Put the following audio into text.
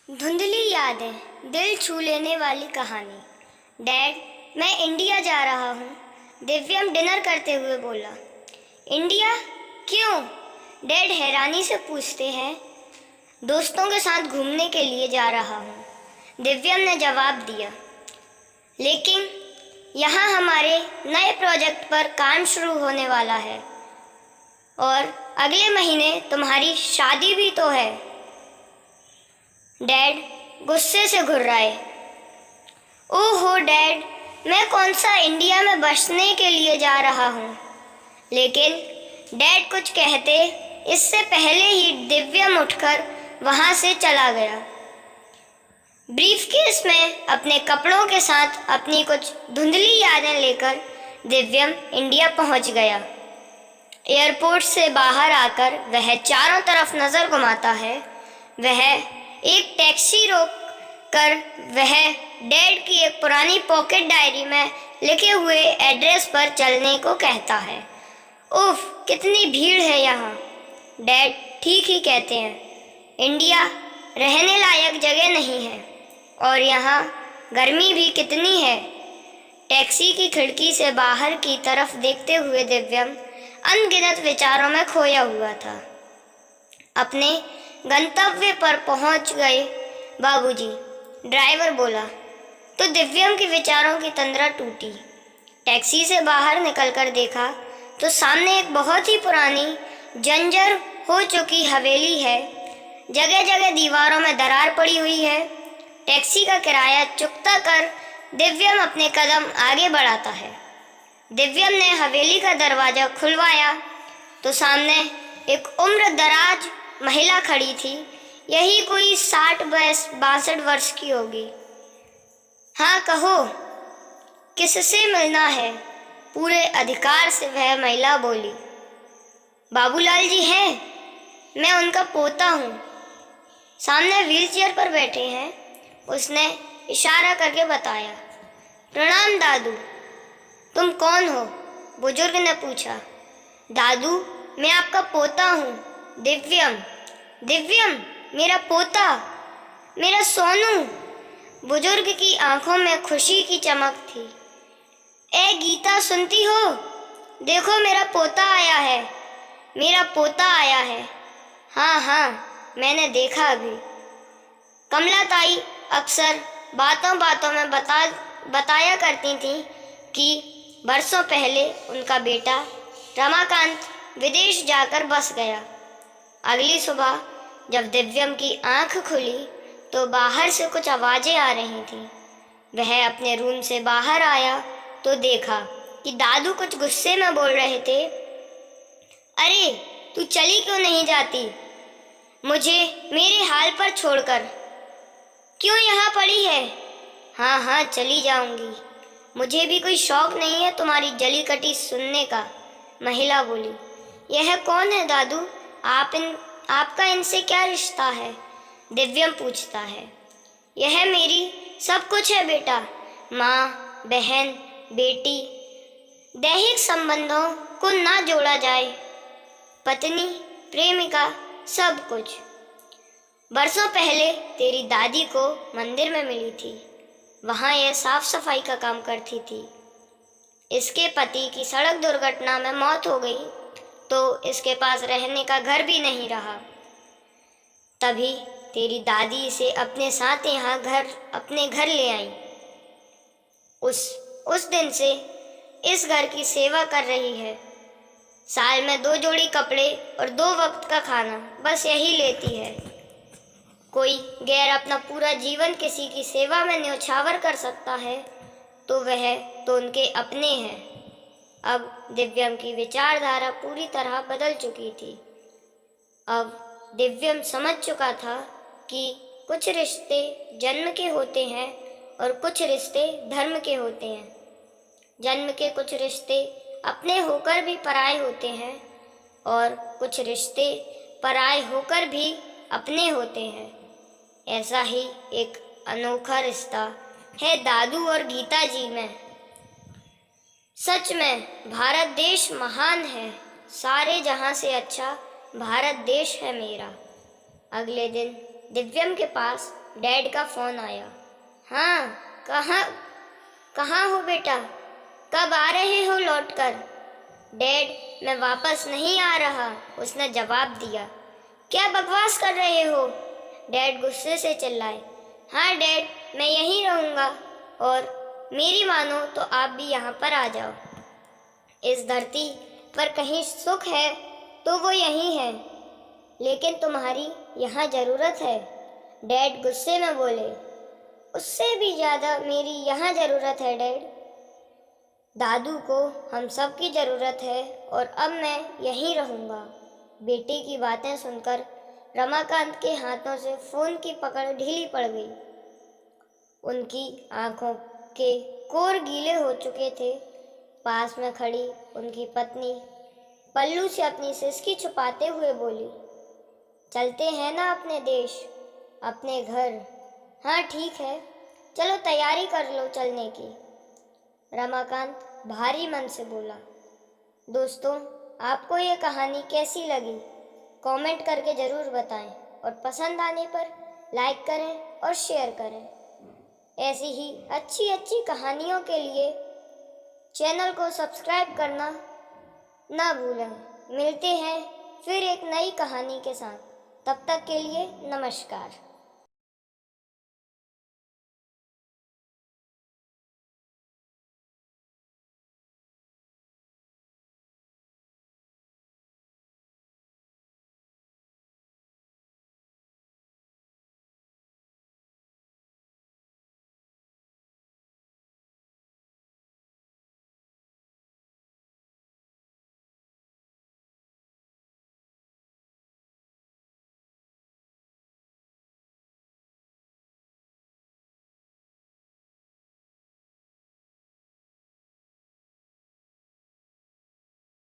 धुंधली यादें, दिल छू लेने वाली कहानी। डैड, मैं इंडिया जा रहा हूँ, दिव्यम डिनर करते हुए बोला। इंडिया? क्यों? डैड हैरानी से पूछते हैं। दोस्तों के साथ घूमने के लिए जा रहा हूँ, दिव्यम ने जवाब दिया। लेकिन यहाँ हमारे नए प्रोजेक्ट पर काम शुरू होने वाला है और अगले महीने तुम्हारी शादी भी तो है। डैड गुस्से से घुर्राए। ओहो डैड, मैं कौन सा इंडिया में बसने के लिए जा रहा हूँ। लेकिन डैड कुछ कहते इससे पहले ही दिव्यम उठकर वहाँ से चला गया। ब्रीफकेस में अपने कपड़ों के साथ अपनी कुछ धुंधली यादें लेकर दिव्यम इंडिया पहुँच गया। एयरपोर्ट से बाहर आकर वह चारों तरफ नज़र घुमाता है। वह एक टैक्सी रोक कर वह डैड की एक पुरानी पॉकेट डायरी में लिखे हुए एड्रेस पर चलने को कहता है। उफ, कितनी भीड़ है यहाँ। डैड ठीक ही कहते हैं, इंडिया रहने लायक जगह नहीं है और यहाँ गर्मी भी कितनी है। टैक्सी की खिड़की से बाहर की तरफ देखते हुए दिव्यम अनगिनत विचारों में खोया हुआ था। अपने गंतव्य पर पहुंच गए बाबूजी, ड्राइवर बोला तो दिव्यम के विचारों की तंद्रा टूटी। टैक्सी से बाहर निकलकर देखा तो सामने एक बहुत ही पुरानी जंजर हो चुकी हवेली है। जगह जगह दीवारों में दरार पड़ी हुई है। टैक्सी का किराया चुकता कर दिव्यम अपने कदम आगे बढ़ाता है। दिव्यम ने हवेली का दरवाज़ा खुलवाया तो सामने एक उम्र दराज महिला खड़ी थी। यही कोई 60-62 वर्ष की होगी। हाँ कहो, किससे मिलना है? पूरे अधिकार से वह महिला बोली। बाबूलाल जी हैं, मैं उनका पोता हूँ। सामने व्हीलचेयर पर बैठे हैं, उसने इशारा करके बताया। प्रणाम दादू। तुम कौन हो? बुजुर्ग ने पूछा। दादू, मैं आपका पोता हूँ, दिव्यम। दिव्यम, मेरा पोता, मेरा सोनू। बुजुर्ग की आंखों में खुशी की चमक थी। ए गीता, सुनती हो? देखो मेरा पोता आया है, मेरा पोता आया है। हाँ हाँ, मैंने देखा अभी। कमला ताई अक्सर बातों बातों में बताया करती थी कि बरसों पहले उनका बेटा रमाकांत विदेश जाकर बस गया। अगली सुबह जब दिव्यम की आंख खुली तो बाहर से कुछ आवाज़ें आ रही थीं। वह अपने रूम से बाहर आया तो देखा कि दादू कुछ गुस्से में बोल रहे थे। अरे तू चली क्यों नहीं जाती, मुझे मेरे हाल पर छोड़कर? क्यों यहाँ पड़ी है? हाँ हाँ, चली जाऊंगी। मुझे भी कोई शौक नहीं है तुम्हारी जली कटी सुनने का, महिला बोली। यह कौन है दादू? आपका इनसे क्या रिश्ता है? दिव्यम पूछता है। यह मेरी सब कुछ है बेटा, माँ, बहन, बेटी। दैहिक संबंधों को ना जोड़ा जाए, पत्नी, प्रेमिका, सब कुछ। बरसों पहले तेरी दादी को मंदिर में मिली थी, वहाँ यह साफ सफाई का काम करती थी। इसके पति की सड़क दुर्घटना में मौत हो गई तो इसके पास रहने का घर भी नहीं रहा। तभी तेरी दादी इसे अपने साथ यहाँ अपने घर ले आई। उस दिन से इस घर की सेवा कर रही है। साल में 2 जोड़ी कपड़े और 2 वक्त का खाना, बस यही लेती है। कोई गैर अपना पूरा जीवन किसी की सेवा में न्यौछावर कर सकता है तो वह तो उनके अपने हैं। अब दिव्यम की विचारधारा पूरी तरह बदल चुकी थी। अब दिव्यम समझ चुका था कि कुछ रिश्ते जन्म के होते हैं और कुछ रिश्ते धर्म के होते हैं। जन्म के कुछ रिश्ते अपने होकर भी पराये होते हैं और कुछ रिश्ते पराये होकर भी अपने होते हैं। ऐसा ही एक अनोखा रिश्ता है दादू और गीता जी में। सच में भारत देश महान है, सारे जहां से अच्छा भारत देश है मेरा। अगले दिन दिव्यम के पास डैड का फ़ोन आया। हाँ, कहाँ कहाँ हो बेटा? कब आ रहे हो लौटकर? डैड, मैं वापस नहीं आ रहा, उसने जवाब दिया। क्या बकवास कर रहे हो? डैड गुस्से से चिल्लाए। हाँ डैड, मैं यहीं रहूँगा, और मेरी मानो तो आप भी यहाँ पर आ जाओ। इस धरती पर कहीं सुख है तो वो यहीं है, लेकिन तुम्हारी यहाँ ज़रूरत है। डैड गुस्से में बोले। उससे भी ज़्यादा मेरी यहाँ ज़रूरत है डैड। दादू को हम सब की ज़रूरत है, और अब मैं यहीं रहूँगा। बेटे की बातें सुनकर रमाकांत के हाथों से फ़ोन की पकड़ ढीली पड़ गई। उनकी आंखों के कोर गीले हो चुके थे। पास में खड़ी उनकी पत्नी पल्लू से अपनी सिसकी छुपाते हुए बोली, चलते हैं ना अपने देश, अपने घर। हाँ ठीक है, चलो तैयारी कर लो चलने की। रमाकांत भारी मन से बोला। दोस्तों, आपको ये कहानी कैसी लगी? कमेंट करके ज़रूर बताएं, और पसंद आने पर लाइक करें और शेयर करें। ऐसी ही अच्छी अच्छी कहानियों के लिए चैनल को सब्सक्राइब करना ना भूलें। मिलते हैं फिर एक नई कहानी के साथ। तब तक के लिए नमस्कार।